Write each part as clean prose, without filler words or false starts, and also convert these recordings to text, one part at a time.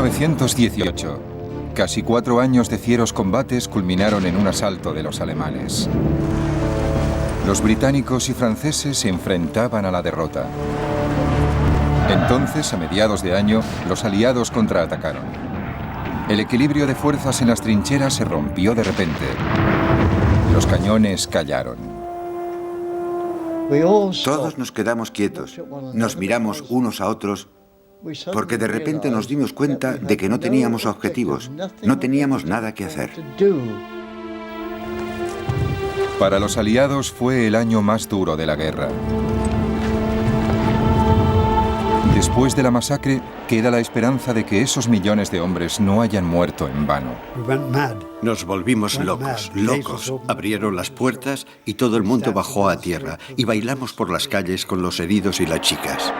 1918. Casi 4 años de fieros combates culminaron en un asalto de los alemanes. Los británicos y franceses se enfrentaban a la derrota. Entonces, a mediados de año, los aliados contraatacaron. El equilibrio de fuerzas en las trincheras se rompió de repente. Los cañones callaron. Todos nos quedamos quietos, nos miramos unos a otros, porque de repente nos dimos cuenta de que no teníamos objetivos, no teníamos nada que hacer. Para los aliados fue el año más duro de la guerra. Después de la masacre, queda la esperanza de que esos millones de hombres no hayan muerto en vano. Nos volvimos locos. Abrieron las puertas y todo el mundo bajó a tierra y bailamos por las calles con los heridos y las chicas.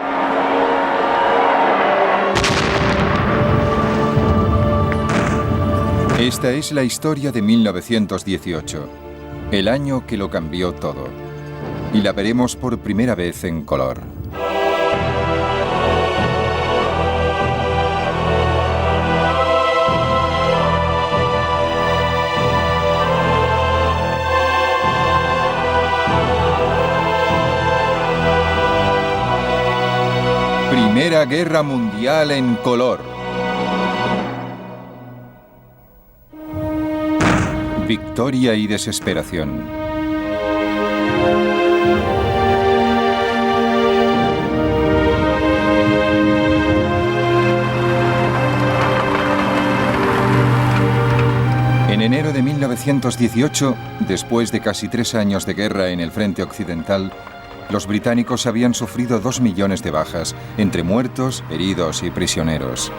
Esta es la historia de 1918, el año que lo cambió todo. Y la veremos por primera vez en color. Primera Guerra Mundial en color. Victoria y desesperación. En enero de 1918, después de casi 3 años de guerra en el frente occidental, los británicos habían sufrido 2 millones de bajas, entre muertos, heridos y prisioneros.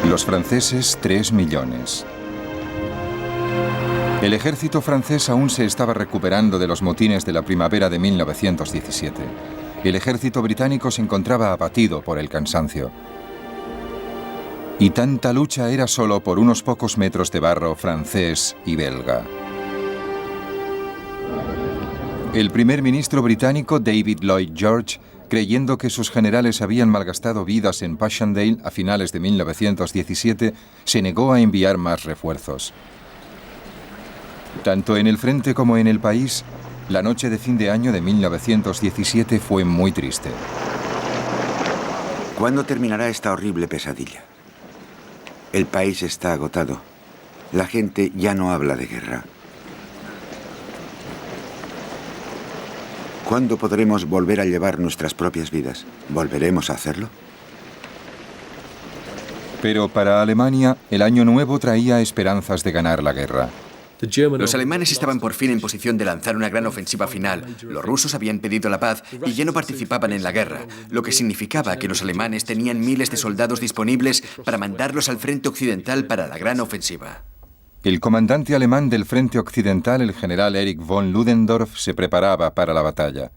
Los franceses, 3 millones. El ejército francés aún se estaba recuperando de los motines de la primavera de 1917. El ejército británico se encontraba abatido por el cansancio. Y tanta lucha era solo por unos pocos metros de barro francés y belga. El primer ministro británico, David Lloyd George, creyendo que sus generales habían malgastado vidas en Passchendaele a finales de 1917, se negó a enviar más refuerzos. Tanto en el frente como en el país, la noche de fin de año de 1917 fue muy triste. ¿Cuándo terminará esta horrible pesadilla? El país está agotado. La gente ya no habla de guerra. ¿Cuándo podremos volver a llevar nuestras propias vidas? ¿Volveremos a hacerlo? Pero para Alemania, el año nuevo traía esperanzas de ganar la guerra. Los alemanes estaban por fin en posición de lanzar una gran ofensiva final. Los rusos habían pedido la paz y ya no participaban en la guerra, lo que significaba que los alemanes tenían miles de soldados disponibles para mandarlos al frente occidental para la gran ofensiva. El comandante alemán del frente occidental, el general Erich von Ludendorff, se preparaba para la batalla.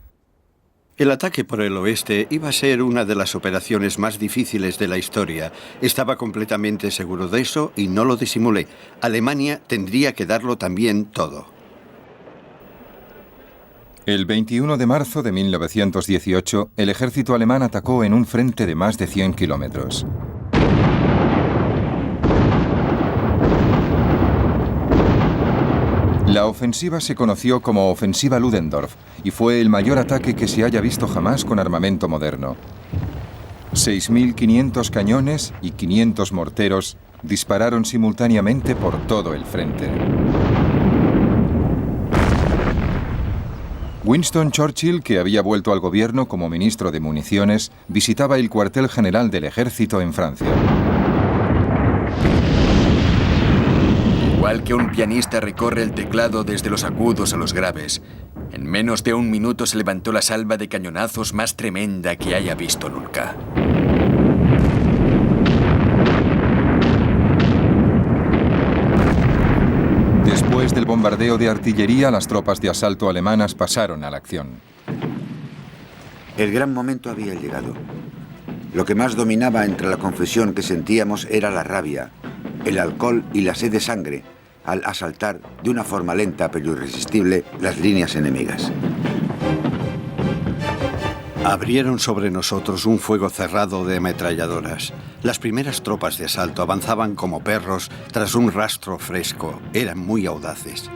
El ataque por el oeste iba a ser una de las operaciones más difíciles de la historia. Estaba completamente seguro de eso y no lo disimulé. Alemania tendría que darlo también todo. El 21 de marzo de 1918, el ejército alemán atacó en un frente de más de 100 kilómetros. La ofensiva se conoció como Ofensiva Ludendorff y fue el mayor ataque que se haya visto jamás con armamento moderno. 6.500 cañones y 500 morteros dispararon simultáneamente por todo el frente. Winston Churchill, que había vuelto al gobierno como ministro de municiones, visitaba el cuartel general del ejército en Francia. Igual que un pianista recorre el teclado desde los agudos a los graves, en menos de 1 minuto se levantó la salva de cañonazos más tremenda que haya visto nunca. Después del bombardeo de artillería, las tropas de asalto alemanas pasaron a la acción. El gran momento había llegado. Lo que más dominaba entre la confusión que sentíamos era la rabia, el alcohol y la sed de sangre al asaltar de una forma lenta pero irresistible las líneas enemigas. Abrieron sobre nosotros un fuego cerrado de ametralladoras. Las primeras tropas de asalto avanzaban como perros tras un rastro fresco. Eran muy audaces.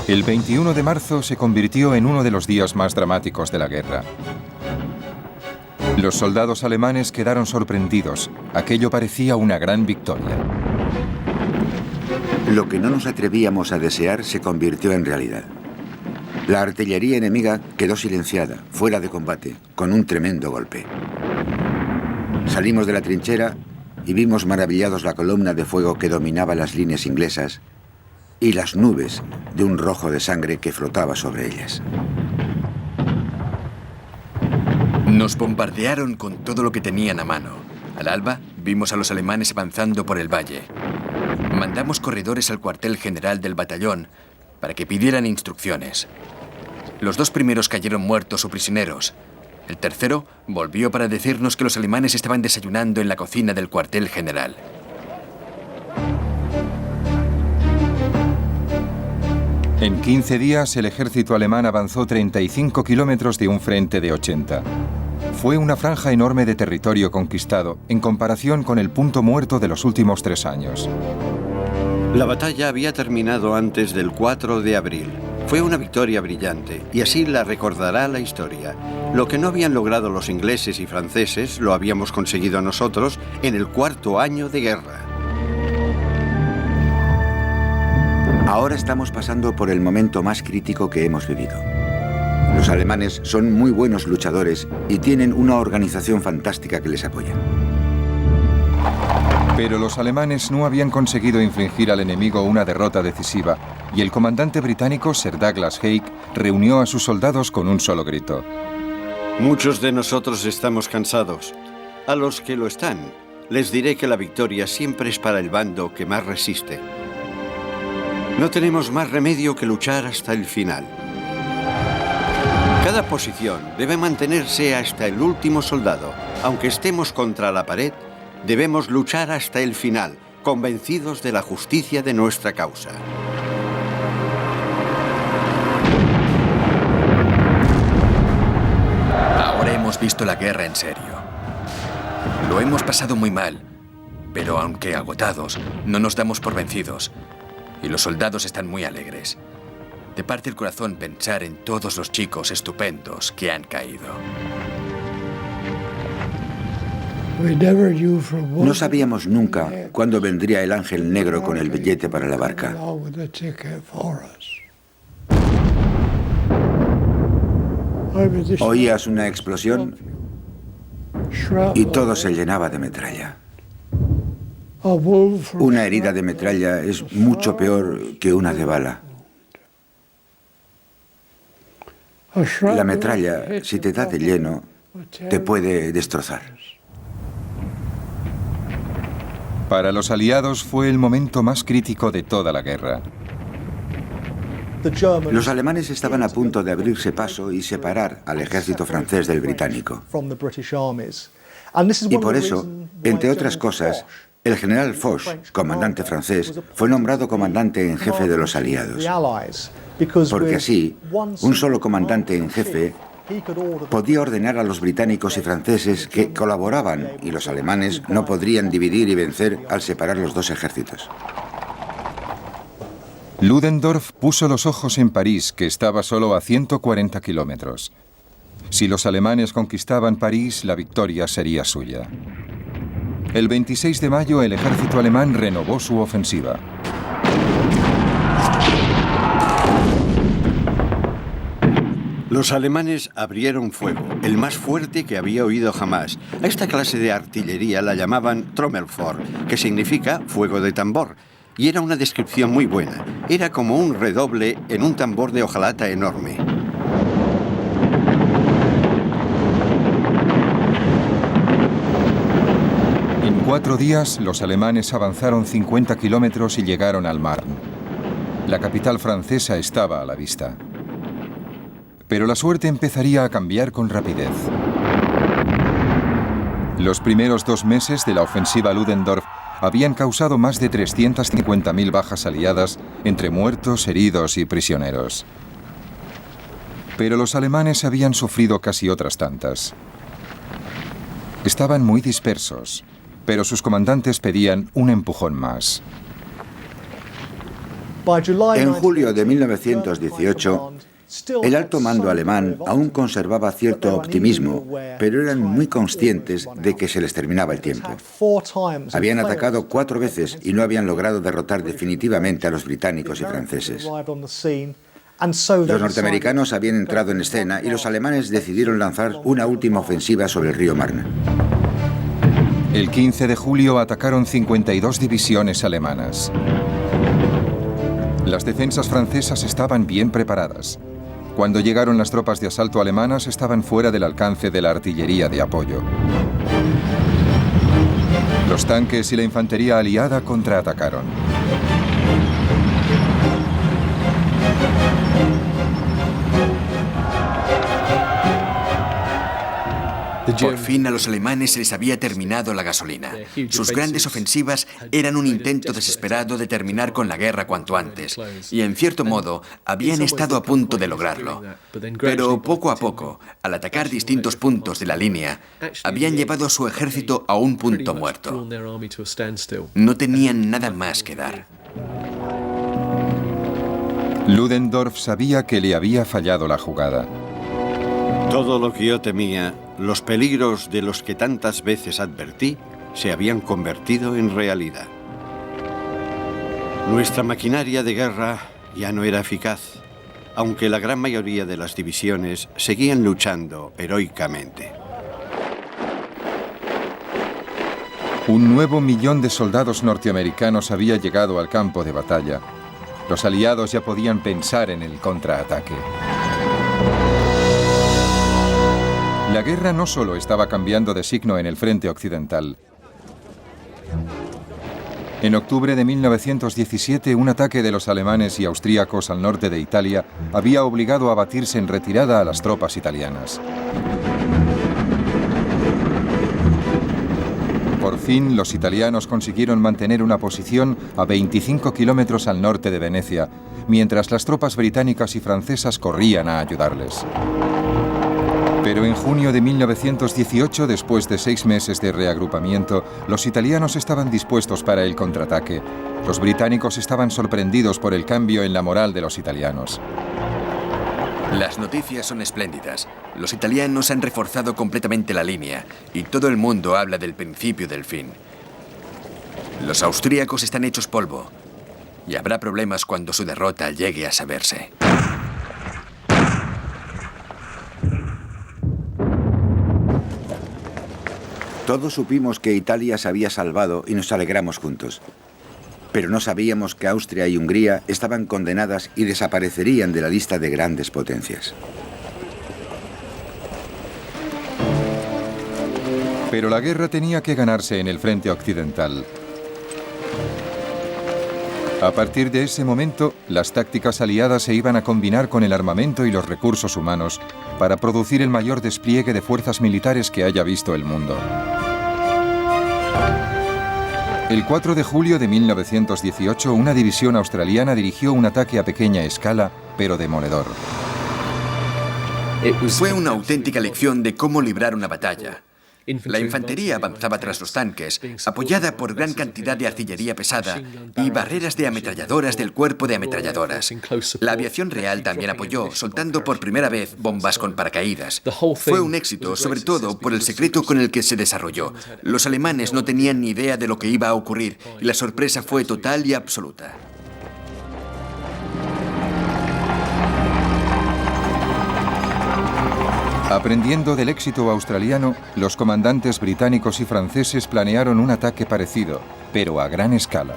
El 21 de marzo se convirtió en uno de los días más dramáticos de la guerra. Los soldados alemanes quedaron sorprendidos. Aquello parecía una gran victoria. Lo que no nos atrevíamos a desear se convirtió en realidad. La artillería enemiga quedó silenciada, fuera de combate, con un tremendo golpe. Salimos de la trinchera y vimos maravillados la columna de fuego que dominaba las líneas inglesas y las nubes de un rojo de sangre que flotaba sobre ellas. Nos bombardearon con todo lo que tenían a mano. Al alba, vimos a los alemanes avanzando por el valle. Mandamos corredores al cuartel general del batallón para que pidieran instrucciones. Los 2 primeros cayeron muertos o prisioneros. El tercero volvió para decirnos que los alemanes estaban desayunando en la cocina del cuartel general. En 15 días, el ejército alemán avanzó 35 kilómetros de un frente de 80. Fue una franja enorme de territorio conquistado, en comparación con el punto muerto de los últimos 3 años. La batalla había terminado antes del 4 de abril. Fue una victoria brillante, y así la recordará la historia. Lo que no habían logrado los ingleses y franceses lo habíamos conseguido nosotros en el 4º año de guerra. Ahora estamos pasando por el momento más crítico que hemos vivido. Los alemanes son muy buenos luchadores y tienen una organización fantástica que les apoya. Pero los alemanes no habían conseguido infligir al enemigo una derrota decisiva, y el comandante británico Sir Douglas Haig reunió a sus soldados con un solo grito. Muchos de nosotros estamos cansados. A los que lo están, les diré que la victoria siempre es para el bando que más resiste. No tenemos más remedio que luchar hasta el final. Cada posición debe mantenerse hasta el último soldado. Aunque estemos contra la pared, debemos luchar hasta el final, convencidos de la justicia de nuestra causa. Ahora hemos visto la guerra en serio. Lo hemos pasado muy mal, pero aunque agotados, no nos damos por vencidos. Y los soldados están muy alegres. Te parte el corazón pensar en todos los chicos estupendos que han caído. No sabíamos nunca cuándo vendría el ángel negro con el billete para la barca. Oías una explosión y todo se llenaba de metralla. Una herida de metralla es mucho peor que una de bala. La metralla, si te da de lleno, te puede destrozar. Para los aliados fue el momento más crítico de toda la guerra. Los alemanes estaban a punto de abrirse paso y separar al ejército francés del británico. Y por eso, entre otras cosas, el general Foch, comandante francés, fue nombrado comandante en jefe de los aliados. Porque así, un solo comandante en jefe podía ordenar a los británicos y franceses que colaboraban y los alemanes no podrían dividir y vencer al separar los 2 ejércitos. Ludendorff puso los ojos en París, que estaba solo a 140 kilómetros. Si los alemanes conquistaban París, la victoria sería suya. El 26 de mayo, el ejército alemán renovó su ofensiva. Los alemanes abrieron fuego, el más fuerte que había oído jamás. A esta clase de artillería la llamaban Trommelfeuer, que significa fuego de tambor, y era una descripción muy buena. Era como un redoble en un tambor de hojalata enorme. En 4 días, los alemanes avanzaron 50 kilómetros y llegaron al Marne. La capital francesa estaba a la vista. Pero la suerte empezaría a cambiar con rapidez. Los primeros 2 meses de la ofensiva Ludendorff habían causado más de 350.000 bajas aliadas entre muertos, heridos y prisioneros. Pero los alemanes habían sufrido casi otras tantas. Estaban muy dispersos, pero sus comandantes pedían un empujón más. En julio de 1918, el alto mando alemán aún conservaba cierto optimismo, pero eran muy conscientes de que se les terminaba el tiempo. Habían atacado 4 veces y no habían logrado derrotar definitivamente a los británicos y franceses. Los norteamericanos habían entrado en escena y los alemanes decidieron lanzar una última ofensiva sobre el río Marne. El 15 de julio atacaron 52 divisiones alemanas. Las defensas francesas estaban bien preparadas. Cuando llegaron las tropas de asalto alemanas, estaban fuera del alcance de la artillería de apoyo. Los tanques y la infantería aliada contraatacaron. Por fin a los alemanes se les había terminado la gasolina. Sus grandes ofensivas eran un intento desesperado de terminar con la guerra cuanto antes, y en cierto modo habían estado a punto de lograrlo. Pero poco a poco, al atacar distintos puntos de la línea, habían llevado a su ejército a un punto muerto. No tenían nada más que dar. Ludendorff sabía que le había fallado la jugada. Todo lo que yo temía, los peligros de los que tantas veces advertí, se habían convertido en realidad. Nuestra maquinaria de guerra ya no era eficaz, aunque la gran mayoría de las divisiones seguían luchando heroicamente. Un nuevo millón de soldados norteamericanos había llegado al campo de batalla. Los aliados ya podían pensar en el contraataque. La guerra no solo estaba cambiando de signo en el frente occidental. En octubre de 1917, un ataque de los alemanes y austríacos al norte de Italia había obligado a batirse en retirada a las tropas italianas. Por fin, los italianos consiguieron mantener una posición a 25 kilómetros al norte de Venecia, mientras las tropas británicas y francesas corrían a ayudarles. Pero en junio de 1918, después de 6 meses de reagrupamiento, los italianos estaban dispuestos para el contraataque. Los británicos estaban sorprendidos por el cambio en la moral de los italianos. Las noticias son espléndidas. Los italianos han reforzado completamente la línea y todo el mundo habla del principio del fin. Los austríacos están hechos polvo y habrá problemas cuando su derrota llegue a saberse. Todos supimos que Italia se había salvado y nos alegramos juntos. Pero no sabíamos que Austria y Hungría estaban condenadas y desaparecerían de la lista de grandes potencias. Pero la guerra tenía que ganarse en el frente occidental. A partir de ese momento, las tácticas aliadas se iban a combinar con el armamento y los recursos humanos para producir el mayor despliegue de fuerzas militares que haya visto el mundo. El 4 de julio de 1918, una división australiana dirigió un ataque a pequeña escala, pero demoledor. Fue una auténtica lección de cómo librar una batalla. La infantería avanzaba tras los tanques, apoyada por gran cantidad de artillería pesada y barreras de ametralladoras del cuerpo de ametralladoras. La aviación real también apoyó, soltando por primera vez bombas con paracaídas. Fue un éxito, sobre todo por el secreto con el que se desarrolló. Los alemanes no tenían ni idea de lo que iba a ocurrir y la sorpresa fue total y absoluta. Aprendiendo del éxito australiano, los comandantes británicos y franceses planearon un ataque parecido, pero a gran escala.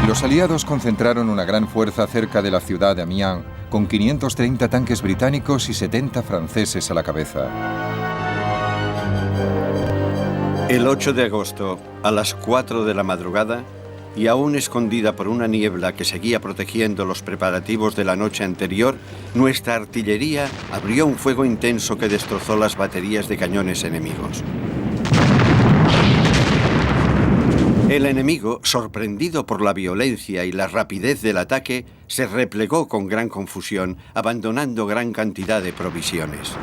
Los aliados concentraron una gran fuerza cerca de la ciudad de Amiens, con 530 tanques británicos y 70 franceses a la cabeza. El 8 de agosto, a las 4 de la madrugada, y aún escondida por una niebla que seguía protegiendo los preparativos de la noche anterior, nuestra artillería abrió un fuego intenso que destrozó las baterías de cañones enemigos. El enemigo, sorprendido por la violencia y la rapidez del ataque, se replegó con gran confusión, abandonando gran cantidad de provisiones.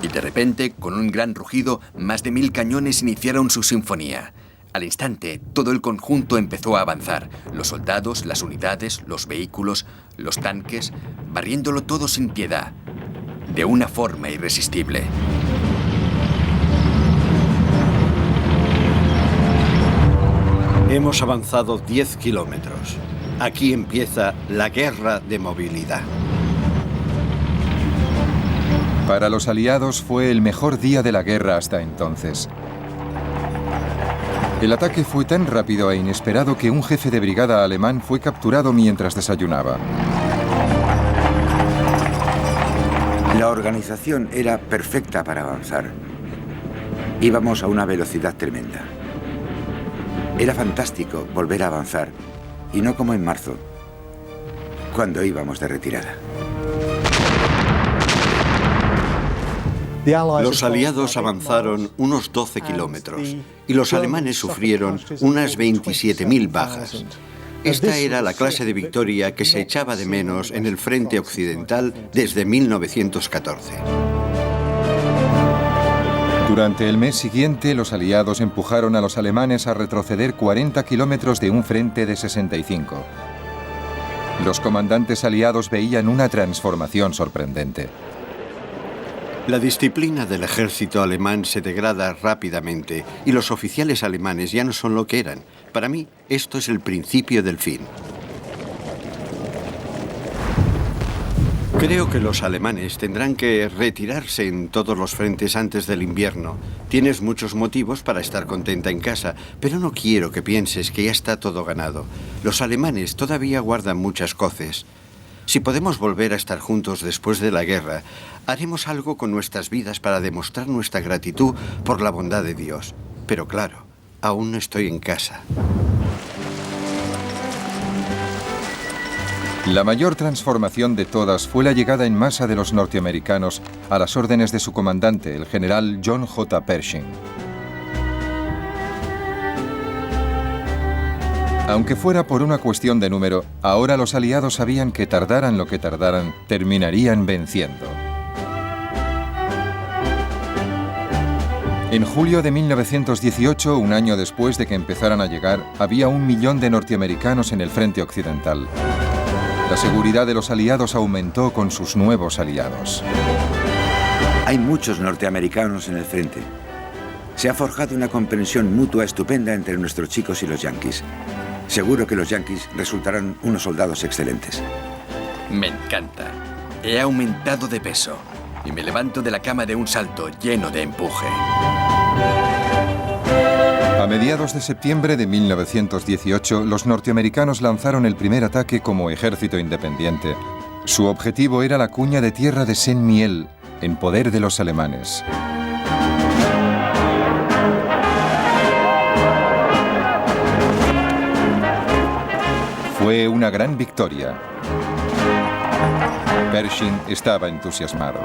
Y de repente, con un gran rugido, más de 1000 cañones iniciaron su sinfonía. Al instante, todo el conjunto empezó a avanzar. Los soldados, las unidades, los vehículos, los tanques, barriéndolo todo sin piedad, de una forma irresistible. Hemos avanzado 10 kilómetros. Aquí empieza la guerra de movilidad. Para los aliados fue el mejor día de la guerra hasta entonces. El ataque fue tan rápido e inesperado que un jefe de brigada alemán fue capturado mientras desayunaba. La organización era perfecta para avanzar. Íbamos a una velocidad tremenda. Era fantástico volver a avanzar, y no como en marzo, cuando íbamos de retirada. Los aliados avanzaron unos 12 kilómetros y los alemanes sufrieron unas 27.000 bajas. Esta era la clase de victoria que se echaba de menos en el frente occidental desde 1914. Durante el mes siguiente, los aliados empujaron a los alemanes a retroceder 40 kilómetros de un frente de 65. Los comandantes aliados veían una transformación sorprendente. La disciplina del ejército alemán se degrada rápidamente y los oficiales alemanes ya no son lo que eran. Para mí, esto es el principio del fin. Creo que los alemanes tendrán que retirarse en todos los frentes antes del invierno. Tienes muchos motivos para estar contenta en casa, pero no quiero que pienses que ya está todo ganado. Los alemanes todavía guardan muchas coces. Si podemos volver a estar juntos después de la guerra, haremos algo con nuestras vidas para demostrar nuestra gratitud por la bondad de Dios. Pero claro, aún no estoy en casa. La mayor transformación de todas fue la llegada en masa de los norteamericanos a las órdenes de su comandante, el general John J. Pershing. Aunque fuera por una cuestión de número, ahora los aliados sabían que tardaran lo que tardaran, terminarían venciendo. En julio de 1918, un año después de que empezaran a llegar, había 1 millón de norteamericanos en el frente occidental. La seguridad de los aliados aumentó con sus nuevos aliados. Hay muchos norteamericanos en el frente. Se ha forjado una comprensión mutua estupenda entre nuestros chicos y los yanquis. Seguro que los yanquis resultarán unos soldados excelentes. Me encanta. He aumentado de peso y me levanto de la cama de un salto lleno de empuje. A mediados de septiembre de 1918, los norteamericanos lanzaron el primer ataque como ejército independiente. Su objetivo era la cuña de tierra de Saint-Mihiel, en poder de los alemanes. Fue una gran victoria. Pershing estaba entusiasmado.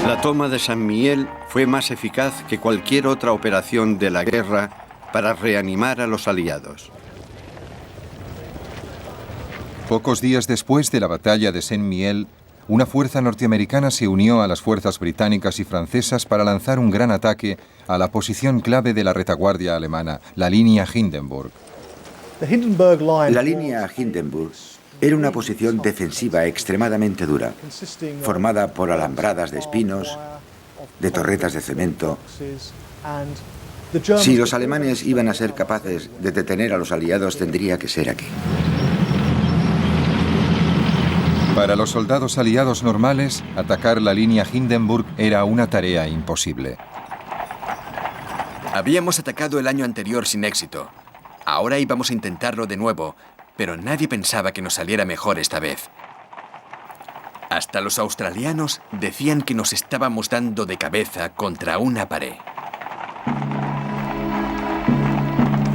La toma de Saint-Mihiel fue más eficaz que cualquier otra operación de la guerra para reanimar a los aliados. Pocos días después de la batalla de Saint-Mihiel, una fuerza norteamericana se unió a las fuerzas británicas y francesas para lanzar un gran ataque a la posición clave de la retaguardia alemana, la línea Hindenburg. La línea Hindenburg era una posición defensiva extremadamente dura, formada por alambradas de espinos, de torretas de cemento. Si los alemanes iban a ser capaces de detener a los aliados, tendría que ser aquí. Para los soldados aliados normales, atacar la línea Hindenburg era una tarea imposible. Habíamos atacado el año anterior sin éxito. Ahora íbamos a intentarlo de nuevo, pero nadie pensaba que nos saliera mejor esta vez. Hasta los australianos decían que nos estábamos dando de cabeza contra una pared.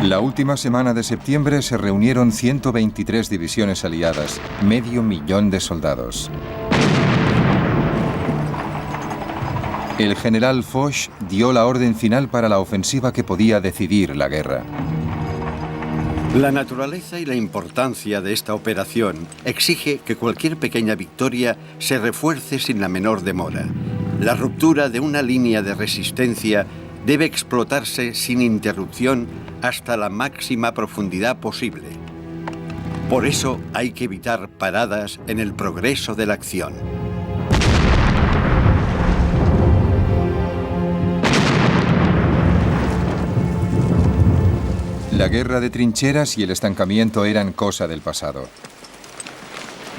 La última semana de septiembre se reunieron 123 divisiones aliadas, 500.000 de soldados. El general Foch dio la orden final para la ofensiva que podía decidir la guerra. La naturaleza y la importancia de esta operación exige que cualquier pequeña victoria se refuerce sin la menor demora. La ruptura de una línea de resistencia debe explotarse sin interrupción hasta la máxima profundidad posible. Por eso hay que evitar paradas en el progreso de la acción. La guerra de trincheras y el estancamiento eran cosa del pasado.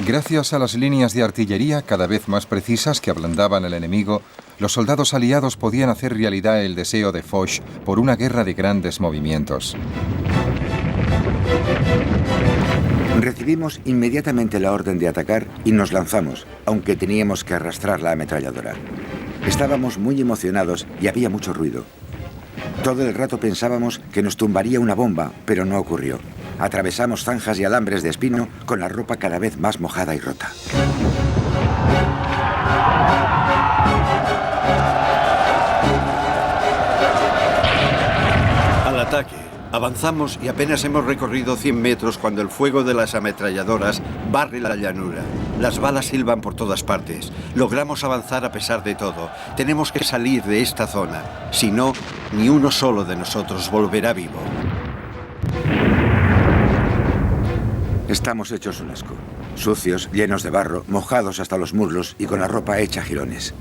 Gracias a las líneas de artillería cada vez más precisas que ablandaban al enemigo, los soldados aliados podían hacer realidad el deseo de Foch por una guerra de grandes movimientos. Recibimos inmediatamente la orden de atacar y nos lanzamos, aunque teníamos que arrastrar la ametralladora. Estábamos muy emocionados y había mucho ruido. Todo el rato pensábamos que nos tumbaría una bomba, pero no ocurrió. Atravesamos zanjas y alambres de espino con la ropa cada vez más mojada y rota. Al ataque. Avanzamos y apenas hemos recorrido 100 metros cuando el fuego de las ametralladoras barre la llanura. Las balas silban por todas partes. Logramos avanzar a pesar de todo. Tenemos que salir de esta zona. Si no, ni uno solo de nosotros volverá vivo. Estamos hechos un asco. Sucios, llenos de barro, mojados hasta los muslos y con la ropa hecha jirones.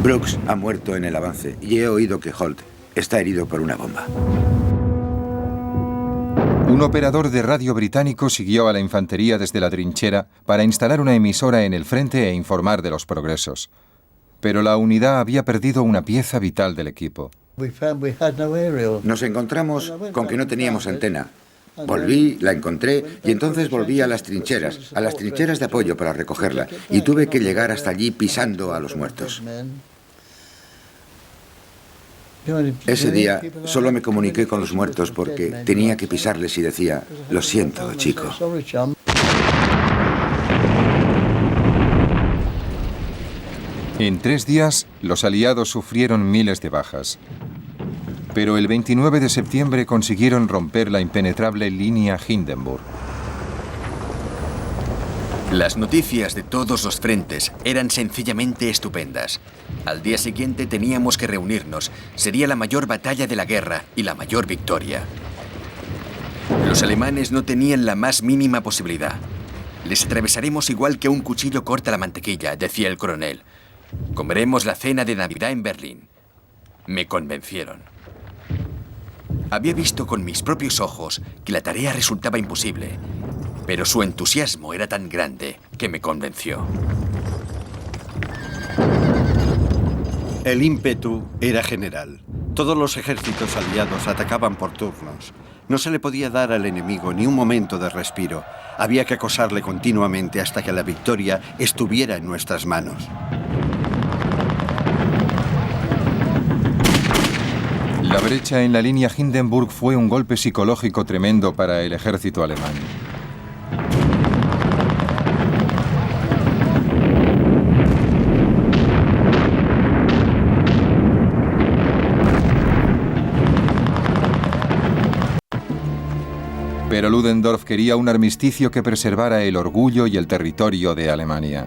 Brooks ha muerto en el avance y he oído que Holt está herido por una bomba. Un operador de radio británico siguió a la infantería desde la trinchera para instalar una emisora en el frente e informar de los progresos. Pero la unidad había perdido una pieza vital del equipo. Nos encontramos con que no teníamos antena. Volví, la encontré y entonces volví a las trincheras de apoyo para recogerla y tuve que llegar hasta allí pisando a los muertos. Ese día solo me comuniqué con los muertos porque tenía que pisarles y decía, lo siento, chico. En 3 días, los aliados sufrieron miles de bajas. Pero el 29 de septiembre consiguieron romper la impenetrable línea Hindenburg. Las noticias de todos los frentes eran sencillamente estupendas. Al día siguiente teníamos que reunirnos. Sería la mayor batalla de la guerra y la mayor victoria. Los alemanes no tenían la más mínima posibilidad. Les atravesaremos igual que un cuchillo corta la mantequilla, decía el coronel. Comeremos la cena de Navidad en Berlín. Me convencieron. Había visto con mis propios ojos que la tarea resultaba imposible, pero su entusiasmo era tan grande que me convenció. El ímpetu era general. Todos los ejércitos aliados atacaban por turnos. No se le podía dar al enemigo ni un momento de respiro. Había que acosarle continuamente hasta que la victoria estuviera en nuestras manos. La brecha en la línea Hindenburg fue un golpe psicológico tremendo para el ejército alemán. Pero Ludendorff quería un armisticio que preservara el orgullo y el territorio de Alemania.